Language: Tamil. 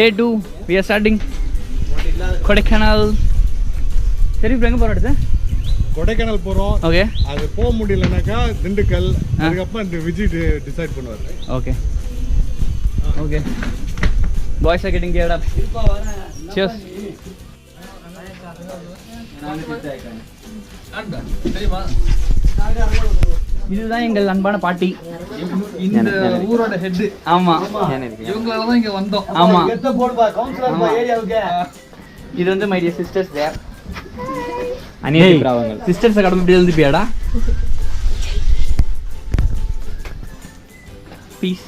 Day 2, we are starting Kodaikanal. சரி இப்போ எங்கே போகிறோம் அடுத்து? கொடைக்கானல் போகிறோம். ஓகே. அது போக முடியலனாக்கா திண்டுக்கல், அதுக்கப்புறம் இந்த விஜய் டிசைட் பண்ணுவார். Okay okay. Boys are getting geared up. Cheers. இதுதான் எங்கள் அன்பான பாட்டி. இந்த ஊரோட ஹெட். ஆமா, இவங்களால தான் இங்க வந்தோம். ஆமா. இது வந்து மை டியர் சிஸ்டர்ஸ் தேர். அனியதி பிராவங்கள். சிஸ்டர்ஸ் கடமை இப்படி எழுதிப்பியாடா? பீஸ்.